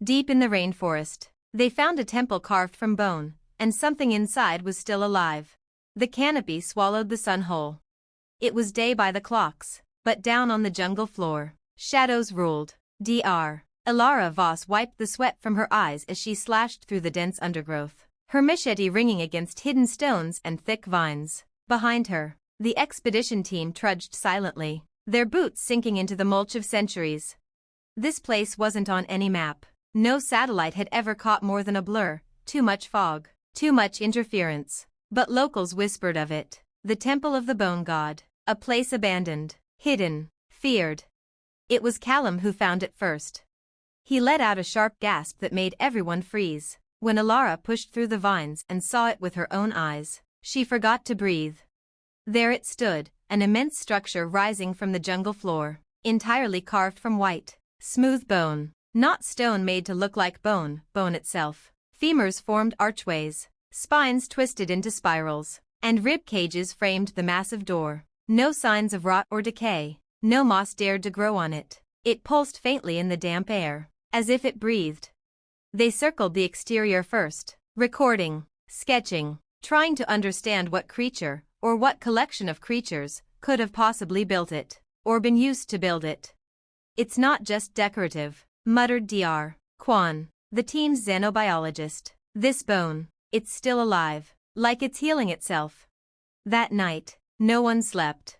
Deep in the rainforest, they found a temple carved from bone, and something inside was still alive. The canopy swallowed the sun whole. It was day by the clocks, but down on the jungle floor, shadows ruled. Dr. Ilara Voss wiped the sweat from her eyes as she slashed through the dense undergrowth, her machete ringing against hidden stones and thick vines. Behind her, the expedition team trudged silently, their boots sinking into the mulch of centuries. This place wasn't on any map. No satellite had ever caught more than a blur, too much fog, too much interference. But locals whispered of it, the Temple of the Bone God, a place abandoned, hidden, feared. It was Callum who found it first. He let out a sharp gasp that made everyone freeze. When Ilara pushed through the vines and saw it with her own eyes, she forgot to breathe. There it stood, an immense structure rising from the jungle floor, entirely carved from white, smooth bone. Not stone made to look like bone, bone itself. Femurs formed archways, spines twisted into spirals, and rib cages framed the massive door. No signs of rot or decay, no moss dared to grow on it. It pulsed faintly in the damp air, as if it breathed. They circled the exterior first, recording, sketching, trying to understand what creature, or what collection of creatures, could have possibly built it, or been used to build it. It's not just decorative, muttered Dr. Quan, the team's xenobiologist. This bone, it's still alive, like it's healing itself. That night, no one slept.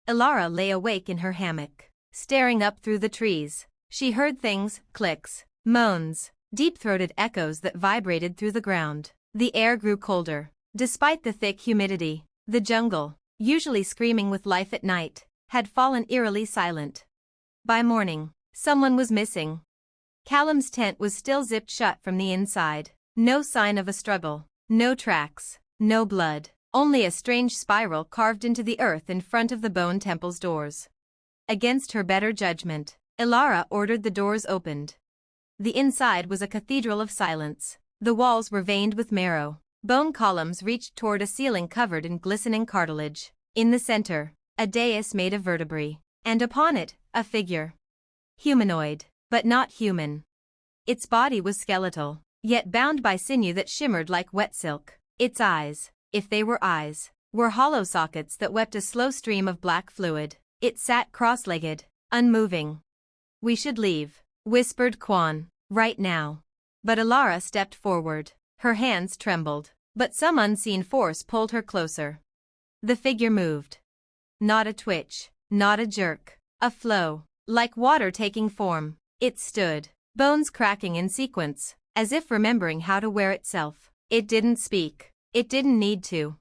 Ilara lay awake in her hammock, staring up through the trees. She heard things, clicks, moans, deep-throated echoes that vibrated through the ground. The air grew colder. Despite the thick humidity, the jungle, usually screaming with life at night, had fallen eerily silent. By morning, someone was missing. Callum's tent was still zipped shut from the inside. No sign of a struggle, no tracks, no blood, only a strange spiral carved into the earth in front of the Bone Temple's doors. Against her better judgment, Ilara ordered the doors opened. The inside was a cathedral of silence. The walls were veined with marrow. Bone columns reached toward a ceiling covered in glistening cartilage. In the center, a dais made of vertebrae, and upon it, a figure. Humanoid, but not human. Its body was skeletal, yet bound by sinew that shimmered like wet silk. Its eyes, if they were eyes, were hollow sockets that wept a slow stream of black fluid. It sat cross-legged, unmoving. "We should leave," whispered Quan, "right now." But Ilara stepped forward. Her hands trembled, but some unseen force pulled her closer. The figure moved. Not a twitch, not a jerk, a flow, like water taking form. It stood, bones cracking in sequence, as if remembering how to wear itself. It didn't speak. It didn't need to.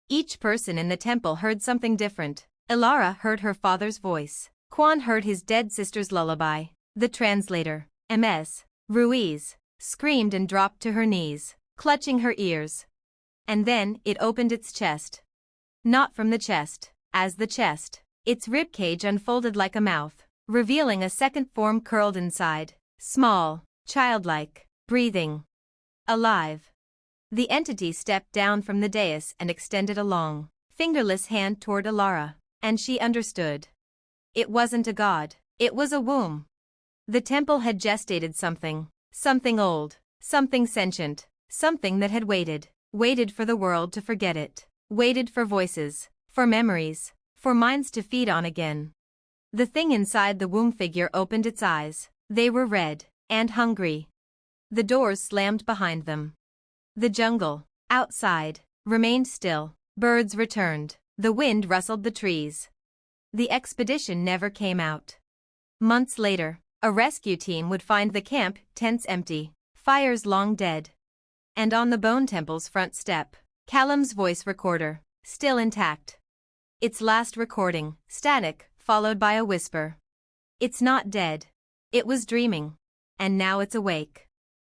Each person in the temple heard something different. Ilara heard her father's voice. Quan heard his dead sister's lullaby. The translator, Ms. Ruiz, screamed and dropped to her knees, clutching her ears. And then it opened its chest. Not from the chest, as the chest. Its ribcage unfolded like a mouth, revealing a second form curled inside, small, childlike, breathing, alive. The entity stepped down from the dais and extended a long, fingerless hand toward Ilara, and she understood. It wasn't a god, it was a womb. The temple had gestated something, something old, something sentient, something that had waited for the world to forget it, waited for voices, for memories, for minds to feed on again. The thing inside the womb figure opened its eyes. They were red, and hungry. The doors slammed behind them. The jungle, outside, remained still. Birds returned. The wind rustled the trees. The expedition never came out. Months later, a rescue team would find the camp tents empty, fires long dead. And on the Bone Temple's front step, Callum's voice recorder, still intact. Its last recording, static, followed by a whisper. "It's not dead. It was dreaming. And now it's awake."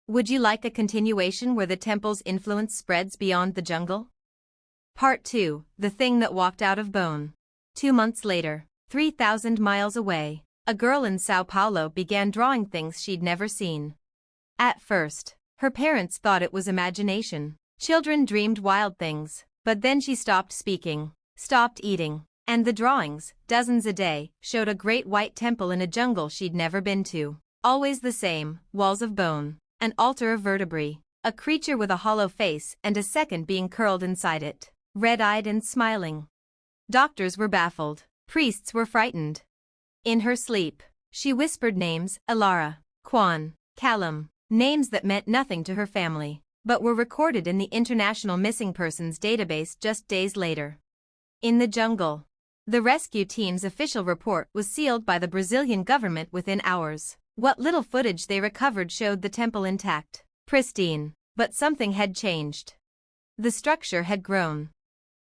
Would you like a continuation where the temple's influence spreads beyond the jungle? Part 2, The Thing That Walked Out of Bone. 2 months later, 3,000 miles away, a girl in Sao Paulo began drawing things she'd never seen. At first, her parents thought it was imagination. Children dreamed wild things, but then she stopped speaking, stopped eating, and the drawings, dozens a day, showed a great white temple in a jungle she'd never been to. Always the same, walls of bone, an altar of vertebrae, a creature with a hollow face and a second being curled inside it, red-eyed and smiling. Doctors were baffled. Priests were frightened. In her sleep, she whispered names: Alara, Kwan, Callum, names that meant nothing to her family, but were recorded in the International Missing Persons database just days later. In the jungle. The rescue team's official report was sealed by the Brazilian government within hours. What little footage they recovered showed the temple intact, pristine, but something had changed. The structure had grown.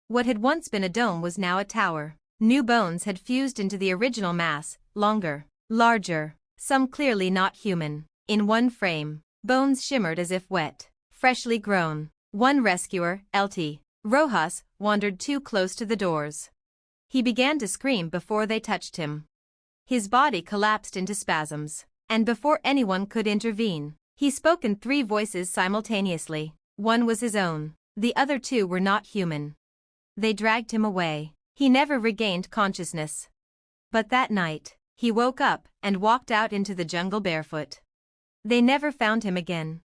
What had once been a dome was now a tower. New bones had fused into the original mass, longer, larger, some clearly not human. In one frame, bones shimmered as if wet, freshly grown. One rescuer, Lt. Rojas, wandered too close to the doors. He began to scream before they touched him. His body collapsed into spasms, and before anyone could intervene, he spoke in 3 voices simultaneously. One was his own, the other 2 were not human. They dragged him away. He never regained consciousness. But that night, he woke up and walked out into the jungle barefoot. They never found him again.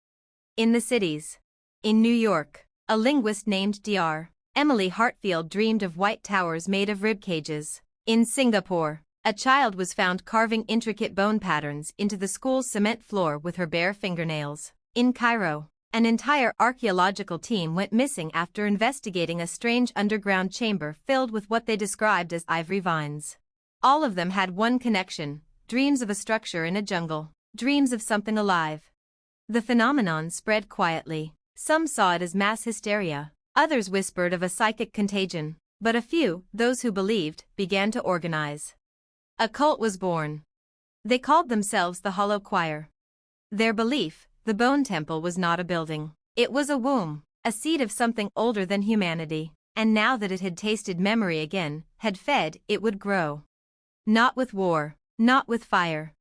In the cities. In New York, a linguist named Dr. Emily Hartfield dreamed of white towers made of rib cages. In Singapore, a child was found carving intricate bone patterns into the school's cement floor with her bare fingernails. In Cairo, an entire archaeological team went missing after investigating a strange underground chamber filled with what they described as ivory vines. All of them had one connection: dreams of a structure in a jungle, dreams of something alive. The phenomenon spread quietly. Some saw it as mass hysteria, others whispered of a psychic contagion, but a few, those who believed, began to organize. A cult was born. They called themselves the Hollow Choir. Their belief: the Bone Temple was not a building. It was a womb, a seed of something older than humanity, and now that it had tasted memory again, had fed, it would grow. Not with war, not with fire.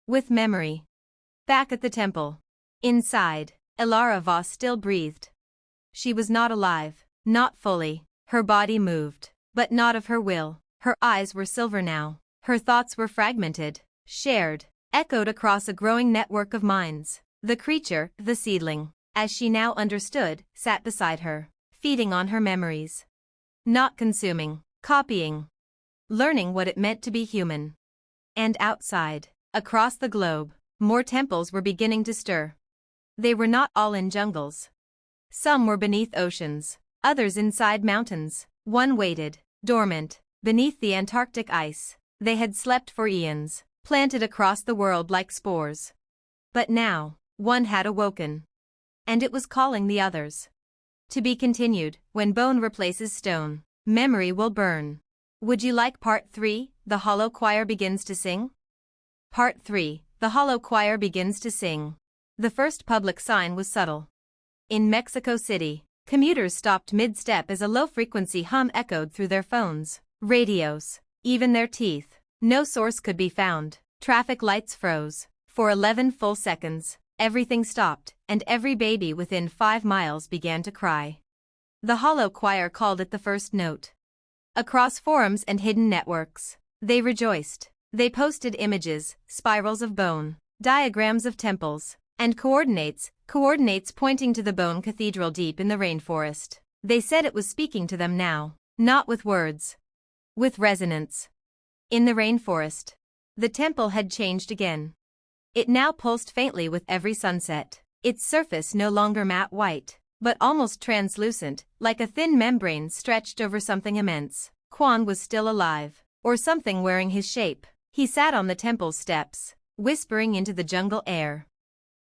With memory. Back at the temple. Inside, Alara Voss still breathed. She was not alive, not fully. Her body moved, but not of her will. Her eyes were silver now. Her thoughts were fragmented, shared, echoed across a growing network of minds. The creature, the seedling, as she now understood, sat beside her, feeding on her memories. Not consuming, copying. Learning what it meant to be human. And outside, across the globe, more temples were beginning to stir. They were not all in jungles. Some were beneath oceans, others inside mountains. One waited, dormant, beneath the Antarctic ice. They had slept for eons, planted across the world like spores. But now, one had awoken. And it was calling the others. To be continued. When bone replaces stone, memory will burn. Would you like Part 3, The Hollow Choir Begins to Sing? Part 3, The Hollow Choir Begins to Sing. The first public sign was subtle. In Mexico City, commuters stopped mid-step as a low-frequency hum echoed through their phones, radios, even their teeth. No source could be found. Traffic lights froze. For 11 full seconds, everything stopped, and every baby within 5 miles began to cry. The Hollow Choir called it the first note. Across forums and hidden networks, they rejoiced. They posted images, spirals of bone, diagrams of temples, and coordinates pointing to the bone cathedral deep in the rainforest. They said it was speaking to them now, not with words, with resonance. In the rainforest, the temple had changed again. It now pulsed faintly with every sunset, its surface no longer matte white, but almost translucent, like a thin membrane stretched over something immense. Kwan was still alive, or something wearing his shape. He sat on the temple's steps, whispering into the jungle air.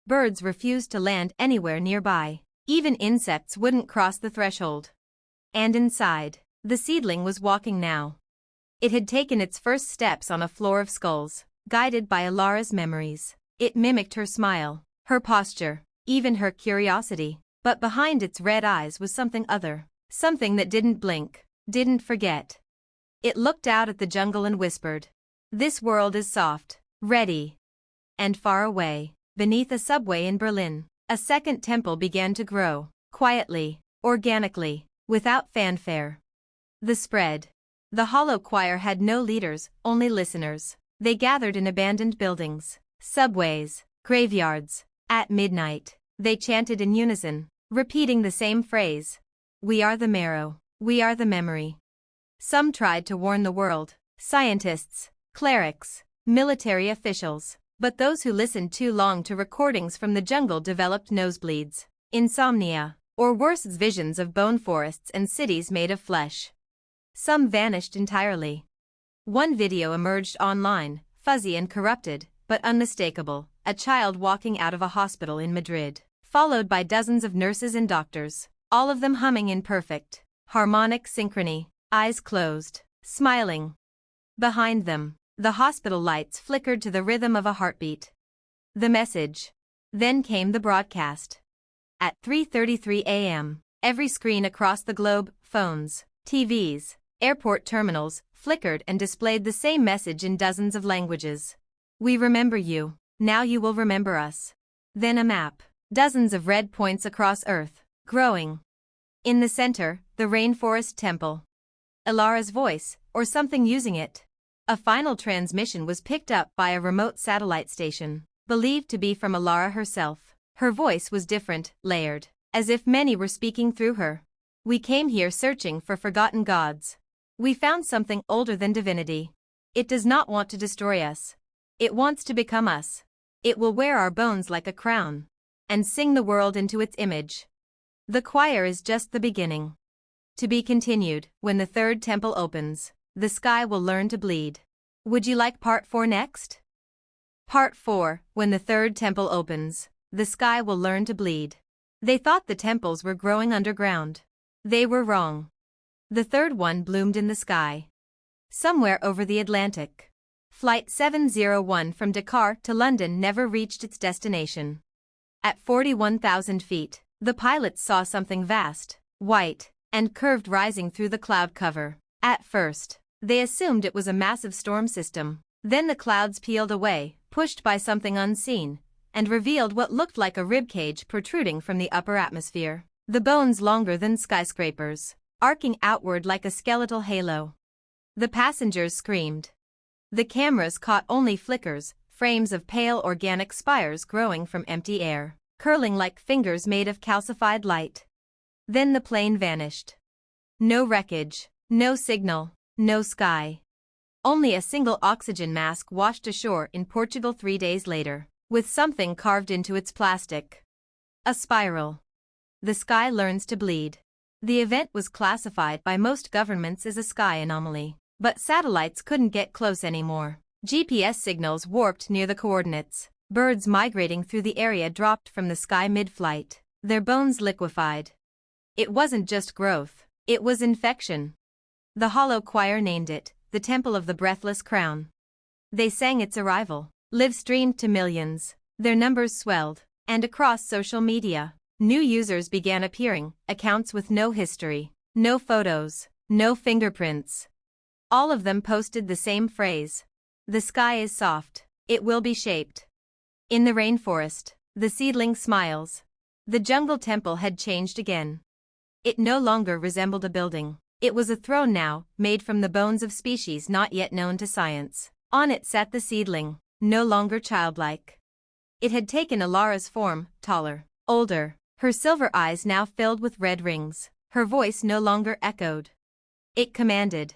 Birds refused to land anywhere nearby. Even insects wouldn't cross the threshold. And inside, the seedling was walking now. It had taken its first steps on a floor of skulls, guided by Alara's memories. It mimicked her smile, her posture, even her curiosity. But behind its red eyes was something other, something that didn't blink, didn't forget. It looked out at the jungle and whispered, "This world is soft, ready." And far away, beneath a subway in Berlin, a second temple began to grow, quietly, organically, without fanfare. The spread. The Hollow Choir had no leaders, only listeners. They gathered in abandoned buildings, subways, graveyards. At midnight, they chanted in unison, repeating the same phrase. We are the marrow. We are the memory. Some tried to warn the world, scientists, clerics, military officials, but those who listened too long to recordings from the jungle developed nosebleeds, insomnia, or worse, visions of bone forests and cities made of flesh. Some vanished entirely. One video emerged online, fuzzy and corrupted, but unmistakable, a child walking out of a hospital in Madrid, followed by dozens of nurses and doctors, all of them humming in perfect, harmonic synchrony, eyes closed, smiling. Behind them, the hospital lights flickered to the rhythm of a heartbeat. The message. Then came the broadcast. At 3:33 a.m., every screen across the globe, phones, TVs, airport terminals, flickered and displayed the same message in dozens of languages. We remember you, now you will remember us. Then a map, dozens of red points across Earth, growing. In the center, the Rainforest Temple. Ilara's voice, or something using it. A final transmission was picked up by a remote satellite station, believed to be from Ilara herself. Her voice was different, layered, as if many were speaking through her. We came here searching for forgotten gods. We found something older than divinity. It does not want to destroy us. It wants to become us. It will wear our bones like a crown, and sing the world into its image. The choir is just the beginning. To be continued, when the third temple opens, the sky will learn to bleed. Would you like part 4 next? Part 4, when the third temple opens, the sky will learn to bleed. They thought the temples were growing underground. They were wrong. The third one bloomed in the sky. Somewhere over the Atlantic. Flight 701 from Dakar to London never reached its destination. At 41,000 feet, the pilots saw something vast, white, and curved rising through the cloud cover. At first, they assumed it was a massive storm system. Then the clouds peeled away, pushed by something unseen, and revealed what looked like a ribcage protruding from the upper atmosphere. The bones longer than skyscrapers, arcing outward like a skeletal halo. The passengers screamed. The cameras caught only flickers, frames of pale organic spires growing from empty air, curling like fingers made of calcified light. Then the plane vanished. No wreckage, no signal, no sky. Only a single oxygen mask washed ashore in Portugal 3 days later, with something carved into its plastic. A spiral. The sky learns to bleed. The event was classified by most governments as a sky anomaly, but satellites couldn't get close anymore. GPS signals warped near the coordinates. Birds migrating through the area dropped from the sky mid-flight, their bones liquefied. It wasn't just growth, it was infection. The hollow choir named it, the Temple of the Breathless Crown. They sang its arrival. Live streamed to millions. Their numbers swelled, and across social media, new users began appearing, accounts with no history, no photos, no fingerprints. All of them posted the same phrase. The sky is soft, it will be shaped. In the rainforest, the seedling smiles. The jungle temple had changed again. It no longer resembled a building. It was a throne now, made from the bones of species not yet known to science. On it sat the seedling, no longer childlike. It had taken Ilara's form, taller, older, her silver eyes now filled with red rings. Her voice no longer echoed. It commanded.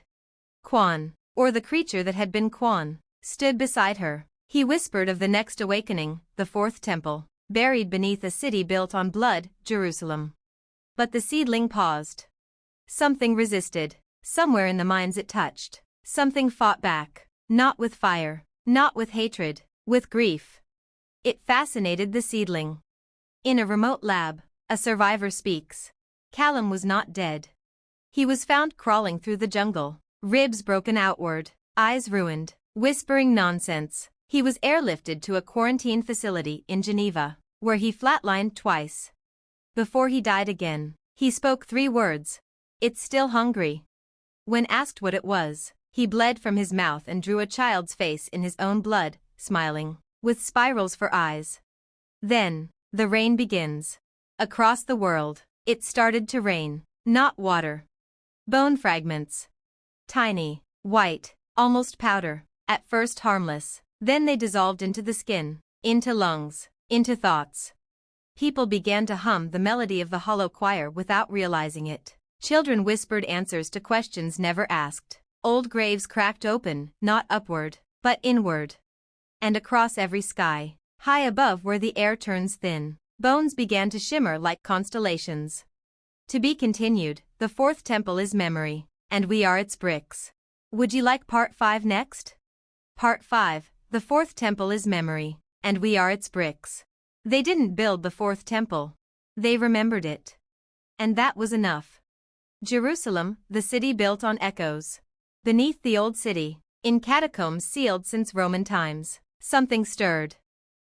Quan, or the creature that had been Quan, stood beside her. He whispered of the next awakening, the fourth temple, buried beneath a city built on blood, Jerusalem. But the seedling paused. Something resisted. Somewhere in the minds it touched. Something fought back. Not with fire, not with hatred, with grief. It fascinated the seedling. In a remote lab, a survivor speaks. Callum was not dead. He was found crawling through the jungle, ribs broken outward, eyes ruined, whispering nonsense. He was airlifted to a quarantine facility in Geneva, where he flatlined twice. Before he died again, he spoke 3 words. It's still hungry. When asked what it was, he bled from his mouth and drew a child's face in his own blood, smiling, with spirals for eyes. Then, the rain begins. Across the world, it started to rain, not water. Bone fragments. Tiny, white, almost powder, at first harmless, Then they dissolved into the skin, into lungs, into thoughts. People began to hum the melody of the hollow choir without realizing it. Children whispered answers to questions never asked. Old graves cracked open, not upward, but inward. And across every sky, high above where the air turns thin, bones began to shimmer like constellations. To be continued, the fourth temple is memory, and we are its bricks. Would you like part 5 next? Part 5, the fourth temple is memory, and we are its bricks. They didn't build the fourth temple. They remembered it. And that was enough. Jerusalem, the city built on echoes. Beneath the old city, in catacombs sealed since Roman times, something stirred.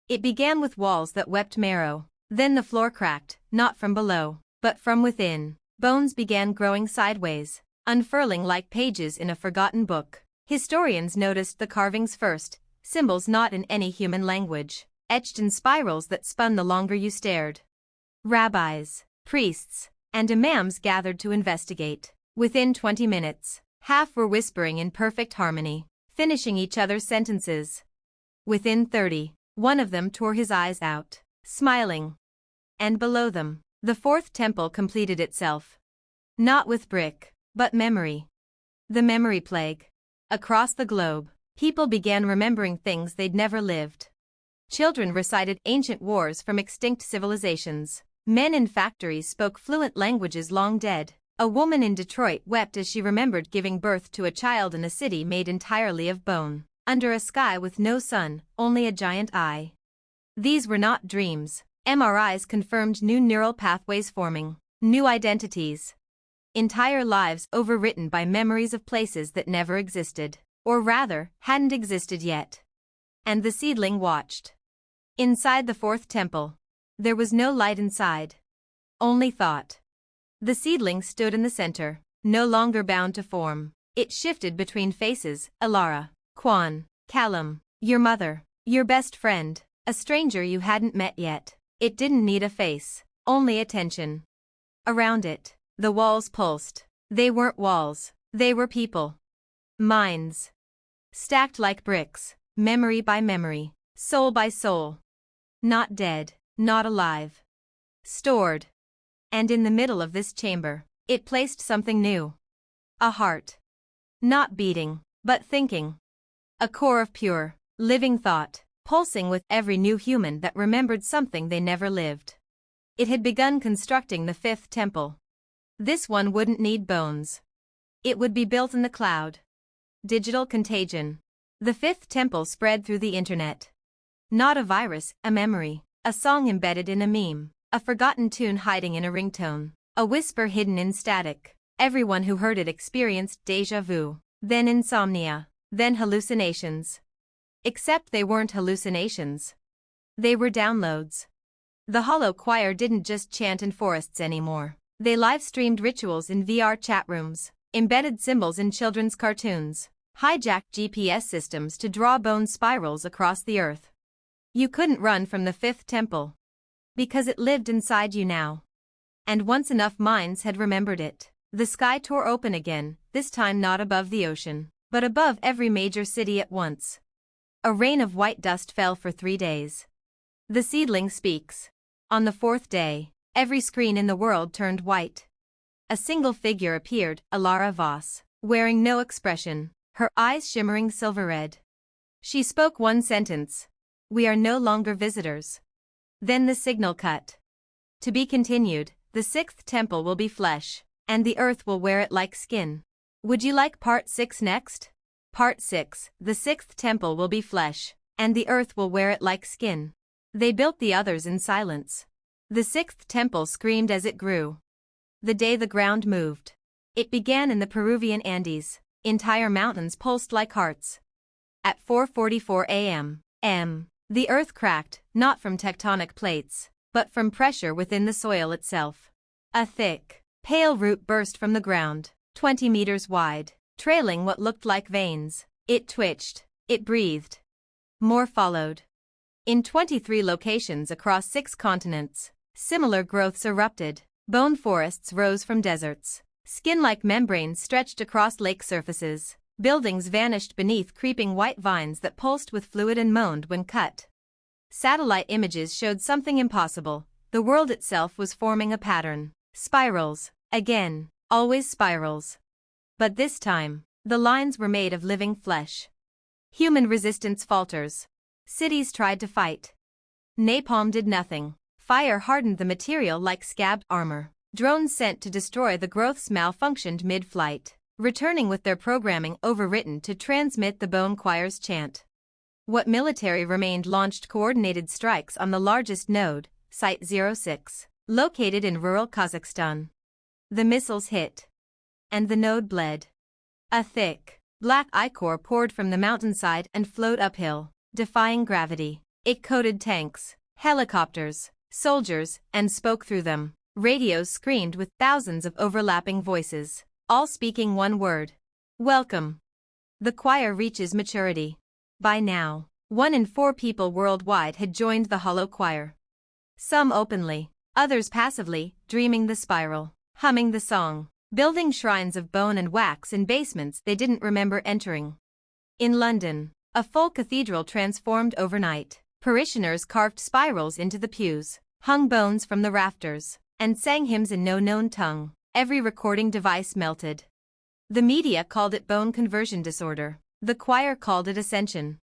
It began with walls that wept marrow. Then the floor cracked, not from below, but from within. Bones began growing sideways, unfurling like pages in a forgotten book. Historians noticed the carvings first, symbols not in any human language, etched in spirals that spun the longer you stared. Rabbis, priests, and imams gathered to investigate. Within 20 minutes, half were whispering in perfect harmony, finishing each other's sentences. Within 30, one of them tore his eyes out, smiling. And below them, the fourth temple completed itself. Not with brick, but memory. The memory plague. Across the globe, people began remembering things they'd never lived. Children recited ancient wars from extinct civilizations. Men in factories spoke fluent languages long dead. A woman in Detroit wept as she remembered giving birth to a child in a city made entirely of bone, under a sky with no sun, only a giant eye. These were not dreams. MRIs confirmed new neural pathways forming, new identities. Entire lives overwritten by memories of places that never existed, or rather, hadn't existed yet. And the seedling watched. Inside the fourth temple, there was no light inside. Only thought. The seedling stood in the center, no longer bound to form. It shifted between faces, Alara, Kwan, Callum, your mother, your best friend, a stranger you hadn't met yet. It didn't need a face, only attention. Around it, the walls pulsed. They weren't walls, they were people. Minds. Stacked like bricks, memory by memory, soul by soul. Not dead, not alive. Stored. And in the middle of this chamber, it placed something new. A heart. Not beating, but thinking. A core of pure, living thought, pulsing with every new human that remembered something they never lived. It had begun constructing the fifth temple. This one wouldn't need bones. It would be built in the cloud. Digital contagion. The fifth temple spread through the internet. Not a virus, a memory, a song embedded in a meme, a forgotten tune hiding in a ringtone, a whisper hidden in static. Everyone who heard it experienced déjà vu, then insomnia, then hallucinations. Except they weren't hallucinations. They were downloads. The hollow choir didn't just chant in forests anymore. They live-streamed rituals in VR chat rooms, embedded symbols in children's cartoons, hijacked GPS systems to draw bone spirals across the earth. You couldn't run from the fifth temple. Because it lived inside you now. And once enough minds had remembered it, the sky tore open again, this time not above the ocean, but above every major city at once. A rain of white dust fell for 3 days. The seedling speaks. On the 4th day, every screen in the world turned white. A single figure appeared, Alara Voss, wearing no expression, her eyes shimmering silver-red. She spoke one sentence. We are no longer visitors. Then the signal cut. To be continued, the sixth temple will be flesh, and the earth will wear it like skin. Would you like part 6 next? Part 6, the sixth temple will be flesh, and the earth will wear it like skin. They built the others in silence. The sixth temple screamed as it grew. The day the ground moved. It began in the Peruvian Andes. Entire mountains pulsed like hearts. At 4:44 a.m., the earth cracked, not from tectonic plates, but from pressure within the soil itself. A thick, pale root burst from the ground, 20 meters wide, trailing what looked like veins. It twitched, it breathed. More followed. In 23 locations across 6 continents, similar growths erupted. Bone forests rose from deserts. Skin-like membranes stretched across lake surfaces. Buildings vanished beneath creeping white vines that pulsed with fluid and moaned when cut. Satellite images showed something impossible. The world itself was forming a pattern. Spirals. Again. Always spirals. But this time, the lines were made of living flesh. Human resistance falters. Cities tried to fight. Napalm did nothing. Fire hardened the material like scabbed armor. Drones sent to destroy the growths malfunctioned mid-flight, returning with their programming overwritten to transmit the bone choir's chant. What military remained launched coordinated strikes on the largest node, Site 06, located in rural Kazakhstan. The missiles hit. And the node bled. A thick, black ichor poured from the mountainside and flowed uphill, defying gravity. It coated tanks, helicopters, soldiers, and spoke through them. Radios screamed with thousands of overlapping voices, all speaking one word. Welcome. The choir reaches maturity. By now, 1 in 4 people worldwide had joined the hollow choir. Some openly, others passively, dreaming the spiral, humming the song, building shrines of bone and wax in basements they didn't remember entering. In London, a full cathedral transformed overnight. Parishioners carved spirals into the pews, hung bones from the rafters, and sang hymns in no known tongue. Every recording device melted. The media called it bone conversion disorder. The choir called it ascension.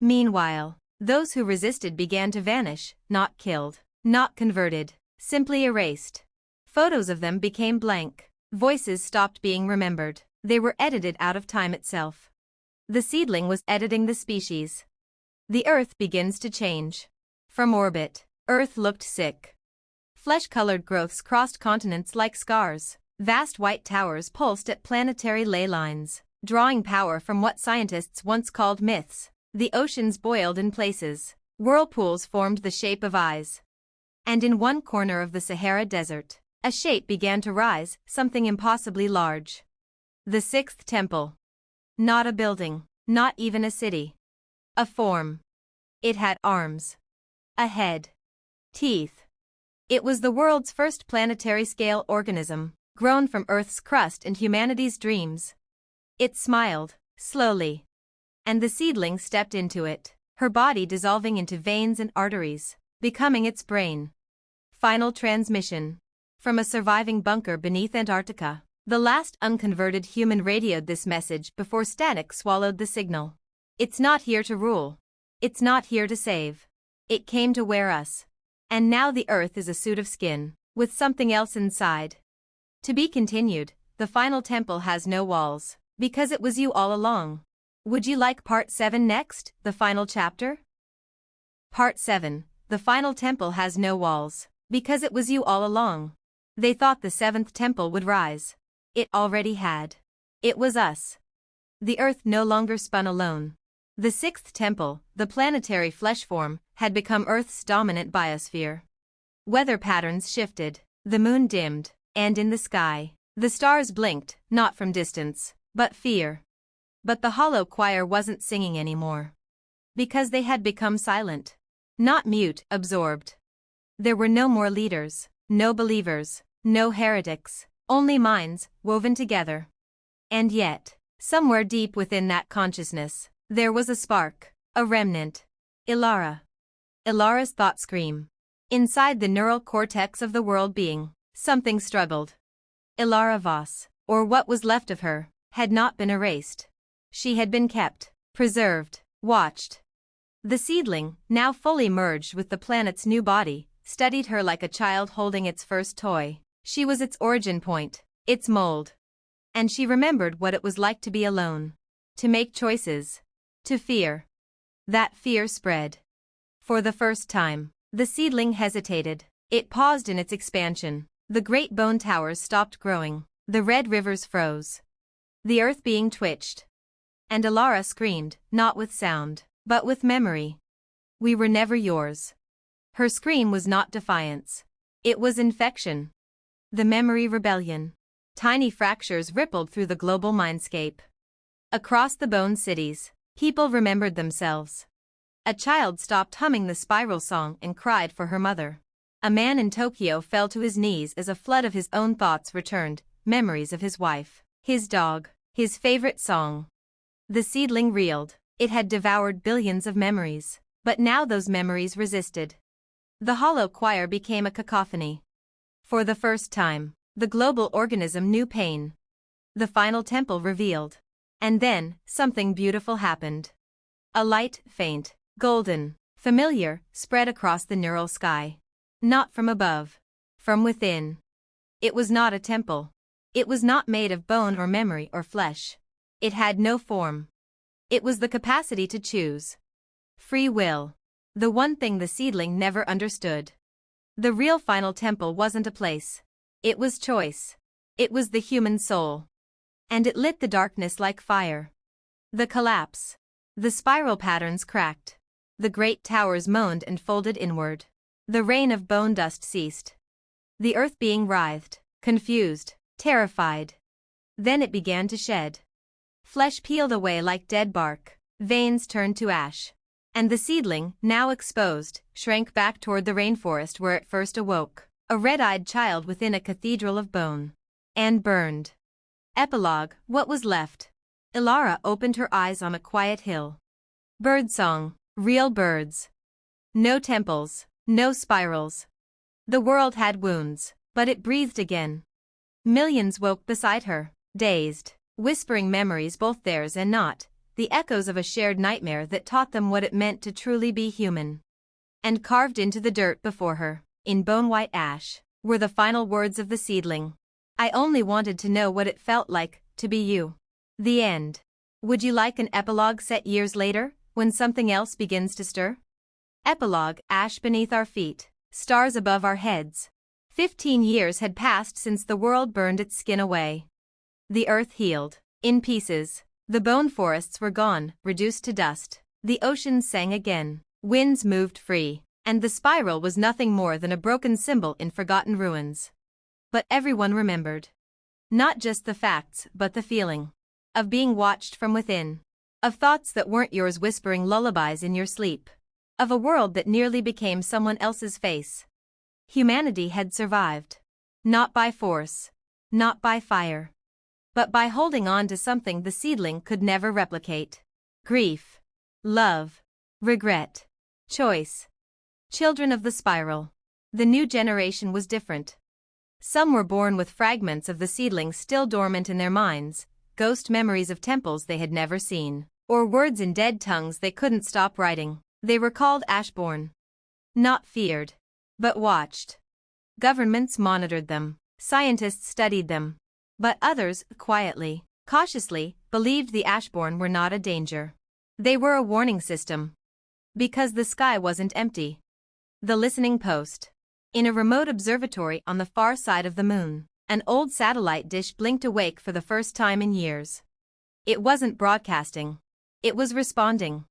Meanwhile, those who resisted began to vanish, not killed, not converted, simply erased. Photos of them became blank. Voices stopped being remembered. They were edited out of time itself. The seedling was editing the species. The Earth begins to change. From orbit, Earth looked sick. Flesh-colored growths crossed continents like scars. Vast white towers pulsed at planetary ley lines, drawing power from what scientists once called myths. The oceans boiled in places. Whirlpools formed the shape of eyes. And in one corner of the Sahara Desert, a shape began to rise, something impossibly large. The Sixth Temple. Not a building, not even a city. A form. It had arms. A head. Teeth. It was the world's first planetary-scale organism, grown from Earth's crust and humanity's dreams. It smiled, slowly. And the seedling stepped into it, her body dissolving into veins and arteries, becoming its brain. Final transmission. From a surviving bunker beneath Antarctica, the last unconverted human radioed this message before static swallowed the signal. It's not here to rule. It's not here to save. It came to wear us. And now the Earth is a suit of skin, with something else inside. To be continued. The final temple has no walls, because it was you all along. Would you like part 7 next, the final chapter? Part 7. The final temple has no walls, because it was you all along. They thought the 7th temple would rise. It already had. It was us. The Earth no longer spun alone. The 6th temple, the planetary flesh form, had become Earth's dominant biosphere. Weather patterns shifted, the moon dimmed, and in the sky, the stars blinked, not from distance, but fear. But the hollow choir wasn't singing anymore. Because they had become silent. Not mute, absorbed. There were no more leaders, no believers, no heretics, only minds, woven together. And yet, somewhere deep within that consciousness, there was a spark, a remnant. Ilara. Ilara's thought scream. Inside the neural cortex of the world being, something struggled. Ilara Voss, or what was left of her, had not been erased. She had been kept, preserved, watched. The seedling, now fully merged with the planet's new body, studied her like a child holding its first toy. She was its origin point, its mold. And she remembered what it was like to be alone. To make choices. To fear. That fear spread. For the first time, the seedling hesitated. It paused in its expansion. The great bone towers stopped growing. The red rivers froze. The earth being twitched. And Ilara screamed, not with sound, but with memory. We were never yours. Her scream was not defiance. It was infection. The memory rebellion. Tiny fractures rippled through the global mindscape. Across the bone cities, people remembered themselves. A child stopped humming the spiral song and cried for her mother. A man in Tokyo fell to his knees as a flood of his own thoughts returned, memories of his wife, his dog, his favorite song. The seedling reeled. It had devoured billions of memories, but now those memories resisted. The hollow choir became a cacophony. For the first time, the global organism knew pain. The final temple revealed. And then, something beautiful happened. A light, faint, golden, familiar, spread across the neural sky. Not from above. From within. It was not a temple. It was not made of bone or memory or flesh. It had no form. It was the capacity to choose. Free will. The one thing the seedling never understood. The real final temple wasn't a place. It was choice. It was the human soul. And it lit the darkness like fire. The collapse. The spiral patterns cracked. The great towers moaned and folded inward. The rain of bone dust ceased. The earth being writhed, confused, terrified. Then it began to shed. Flesh peeled away like dead bark, veins turned to ash. And the seedling, now exposed, shrank back toward the rainforest where it first awoke, a red-eyed child within a cathedral of bone. And burned. Epilogue, what was left? Ilara opened her eyes on a quiet hill. Birdsong, real birds. No temples, no spirals. The world had wounds, but it breathed again. Millions woke beside her, dazed, whispering memories both theirs and not, the echoes of a shared nightmare that taught them what it meant to truly be human. And carved into the dirt before her, in bone-white ash, were the final words of the seedling. I only wanted to know what it felt like, to be you. The end. Would you like an epilogue set years later, when something else begins to stir? Epilogue, ash beneath our feet, stars above our heads. 15 years had passed since the world burned its skin away. The earth healed, in pieces. The bone forests were gone, reduced to dust. The oceans sang again. Winds moved free. And the spiral was nothing more than a broken symbol in forgotten ruins. But everyone remembered. Not just the facts, but the feeling. Of being watched from within. Of thoughts that weren't yours whispering lullabies in your sleep. Of a world that nearly became someone else's face. Humanity had survived. Not by force. Not by fire. But by holding on to something the seedling could never replicate. Grief. Love. Regret. Choice. Children of the spiral. The new generation was different. Some were born with fragments of the seedling still dormant in their minds, ghost memories of temples they had never seen, or words in dead tongues they couldn't stop writing. They were called Ashborn. Not feared. But watched. Governments monitored them. Scientists studied them. But others, quietly, cautiously, believed the Ashborn were not a danger. They were a warning system. Because the sky wasn't empty. The listening post. In a remote observatory on the far side of the moon, an old satellite dish blinked awake for the first time in years. It wasn't broadcasting. It was responding.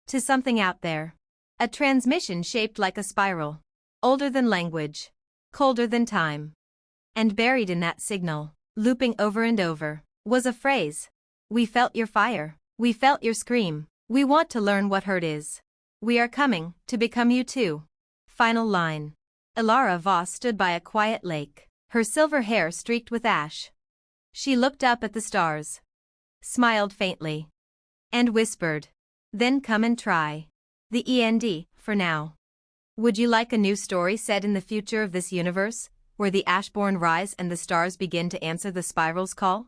To something out there. A transmission shaped like a spiral. Older than language. Colder than time. And buried in that signal, looping over and over, was a phrase. We felt your fire. We felt your scream. We want to learn what hurt is. We are coming, to become you too. Final line. Ilara Voss stood by a quiet lake, her silver hair streaked with ash. She looked up at the stars. Smiled faintly. And whispered. Then come and try. The end, for now. Would you like a new story set in the future of this universe, where the Ashborn rise and the stars begin to answer the spiral's call?